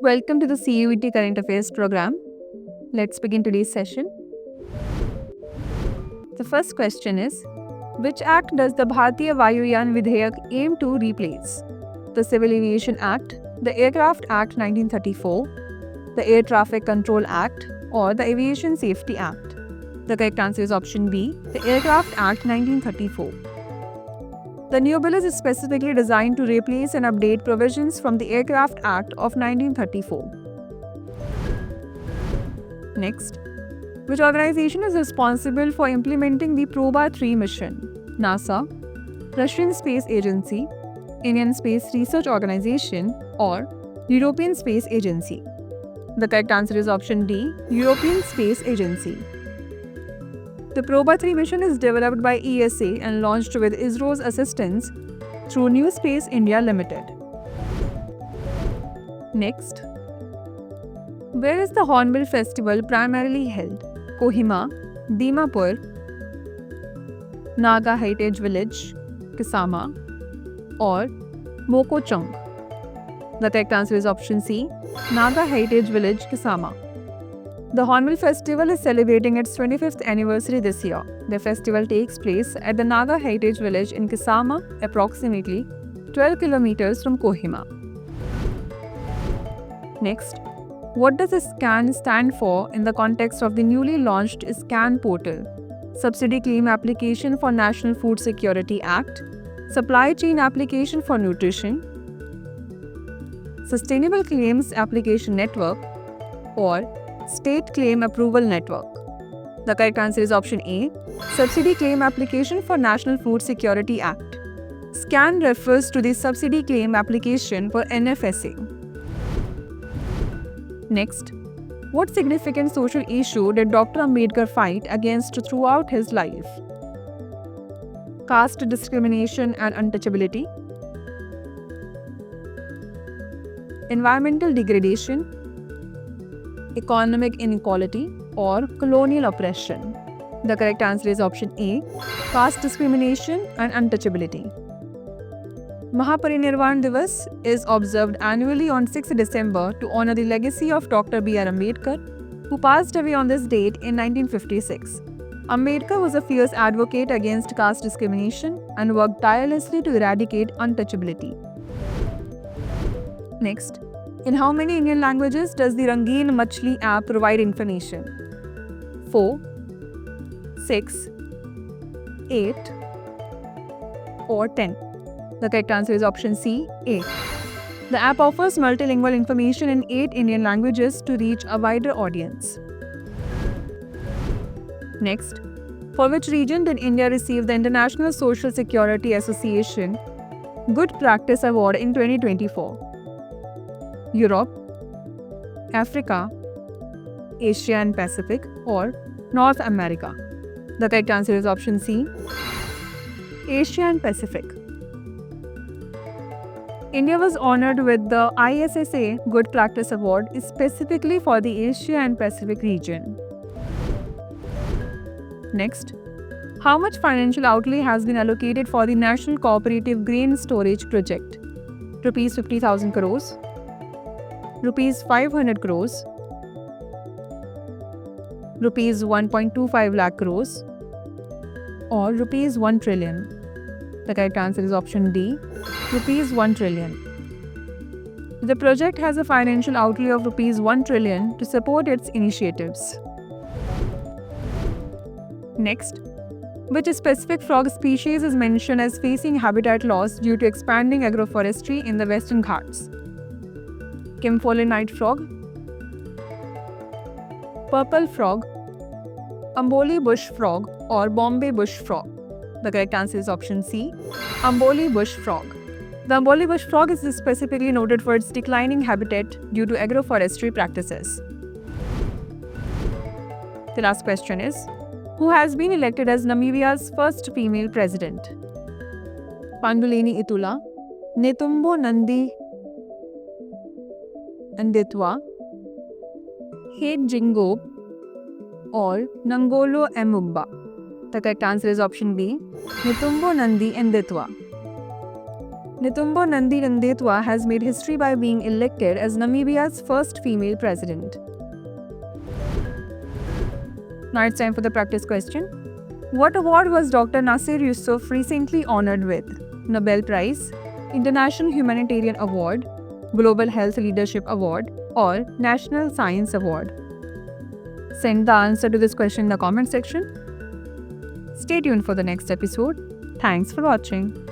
Welcome to the CUET Current Affairs program. Let's begin today's session. The first question is, which act does the Bharatiya Vayuyan Vidhayak aim to replace? The Civil Aviation Act, the Aircraft Act 1934, the Air Traffic Control Act, or the Aviation Safety Act? The correct answer is option B, the Aircraft Act 1934. The new bill is specifically designed to replace and update provisions from the Aircraft Act of 1934. Next, which organization is responsible for implementing the Proba 3 mission? NASA, Russian Space Agency, Indian Space Research Organization, or European Space Agency? The correct answer is option D, European Space Agency. The Proba 3 mission is developed by ESA and launched with ISRO's assistance through New Space India Limited. Next, where is the Hornbill Festival primarily held? Kohima, Dimapur, Naga Heritage Village, Kisama, or Mokochung? The correct answer is option C, Naga Heritage Village, Kisama. The Hornbill Festival is celebrating its 25th anniversary this year. The festival takes place at the Naga Heritage Village in Kisama, approximately 12 kilometers from Kohima. Next, what does SCAN stand for in the context of the newly launched SCAN portal? Subsidy Claim Application for National Food Security Act, Supply Chain Application for Nutrition, Sustainable Claims Application Network, or State Claim Approval Network? The correct answer is option A, Subsidy Claim Application for National Food Security Act. SCAN refers to the Subsidy Claim Application for NFSA. Next, what significant social issue did Dr. Ambedkar fight against throughout his life? Caste discrimination and untouchability, environmental degradation, economic inequality, or colonial oppression? The correct answer is option A, caste discrimination and untouchability. Mahaparinirvan Divas is observed annually on 6 December to honor the legacy of Dr. B.R. Ambedkar, who passed away on this date in 1956. Ambedkar was a fierce advocate against caste discrimination and worked tirelessly to eradicate untouchability. Next, in how many Indian languages does the Rangeen Machli app provide information? 4, 6, 8, or 10? The correct answer is option C, 8. The app offers multilingual information in 8 Indian languages to reach a wider audience. Next, for which region did India receive the International Social Security Association Good Practice Award in 2024? Europe, Africa, Asia and Pacific, or North America? The correct answer is option C, Asia and Pacific. India was honored with the ISSA Good Practice Award specifically for the Asia and Pacific region. Next, how much financial outlay has been allocated for the National Cooperative Grain Storage Project? Rupees 50,000 crores, Rupees 500 crores, Rupees 1.25 lakh crores, or Rupees 1 trillion? The correct answer is option D, Rupees 1 trillion. The project has a financial outlay of Rupees 1 trillion to support its initiatives. Next, which specific frog species is mentioned as facing habitat loss due to expanding agroforestry in the Western Ghats? Kimphole night frog, purple frog, Amboli bush frog, or Bombay bush frog? The correct answer is option C, Amboli bush frog. The Amboli bush frog is specifically noted for its declining habitat due to agroforestry practices. The last question is, who has been elected as Namibia's first female president? Panduleni Itula, Netumbo Nandi Ndaitwah, Hage Geingob, or Nangolo Emumba? The correct answer is option B, Netumbo Nandi Ndaitwah. Netumbo Nandi Ndaitwah has made history by being elected as Namibia's first female president. Now it's time for the practice question. What award was Dr. Nasir Yusuf recently honored with? Nobel Prize, International Humanitarian Award, Global Health Leadership Award, or National Science Award? Send the answer to this question in the comment section. Stay tuned for the next episode. Thanks for watching.